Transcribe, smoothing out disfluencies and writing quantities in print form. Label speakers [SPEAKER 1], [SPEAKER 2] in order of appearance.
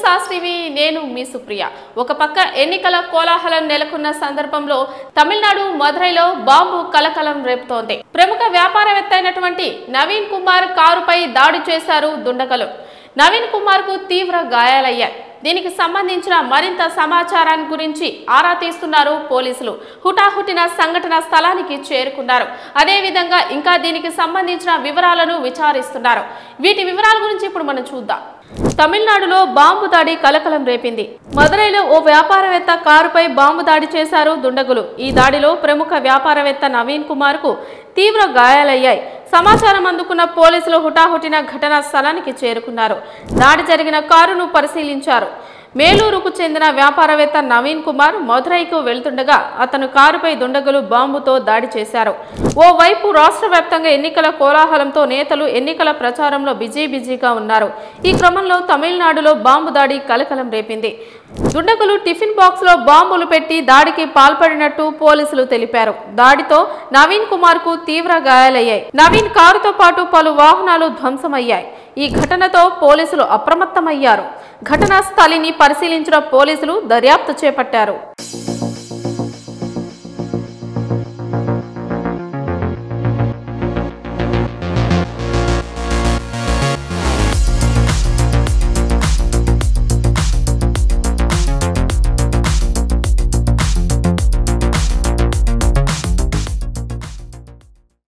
[SPEAKER 1] Sauce TV నేను మీ సుప్రియ. ఒక పక్క ఎన్నికల కోలాహలం నెలకొన్న సందర్భంలో తమిళనాడు మదురైలో బాంబు కలకలం రేపుతోంది. ప్రముఖ వ్యాపారవేత్త అయినటువంటి నవీన్ కుమార్ కారుపై దాడి చేశారు దుండగులు. నవీన్ కుమార్ కు తీవ్ర గాయాలయ్యాయి. దీనికి సంబంధించిన మరింత సమాచారాన్ని గురించి ఆరా తీస్తున్నారు పోలీసులు. హుటాహుటిన సంఘటన స్థలానికి చేరుకున్నారు. అదేవిధంగా ఇంకా దీనికి సంబంధించిన వివరాలను విచారిస్తున్నారు. వీటి వివరాల గురించి ఇప్పుడు మనం చూద్దాం. తమిళనాడులో బాంబు దాడి కలకలం రేపింది. మదురైలో ఓ వ్యాపారవేత్త కారుపై బాంబు దాడి చేశారు దుండగులు. ఈ దాడిలో ప్రముఖ వ్యాపారవేత్త నవీన్ కుమార్ కు తీవ్ర గాయాలయ్యాయి. సమాచారం అందుకున్న పోలీసులు హుటాహుటిన ఘటనా స్థలానికి చేరుకున్నారు. దాడి జరిగిన కారును పరిశీలించారు. మేలూరుకు చెందిన వ్యాపారవేత్త నవీన్ కుమార్ మదురైకు వెళ్తుండగా అతను కారుపై దుండగులు బాంబుతో దాడి చేశారు. ఓవైపు రాష్ట్ర వ్యాప్తంగా ఎన్నికల కోలాహలంతో నేతలు ఎన్నికల ప్రచారంలో బిజీగా ఉన్నారు. ఈ క్రమంలో తమిళనాడులో బాంబు దాడి కలకలం రేపింది. దుండగులు టిఫిన్ బాక్స్ లో బాంబులు పెట్టి దాడికి పాల్పడినట్టు పోలీసులు తెలిపారు. దాడితో నవీన్ కుమార్ కు తీవ్ర గాయాలయ్యాయి. నవీన్ కారుతో పాటు పలు వాహనాలు ధ్వంసమయ్యాయి. ఈ ఘటనతో పోలీసులు అప్రమత్తమయ్యారు. ఘటనా స్థలిని పరిశీలించిన పోలీసులు దర్యాప్తు చేపట్టారు.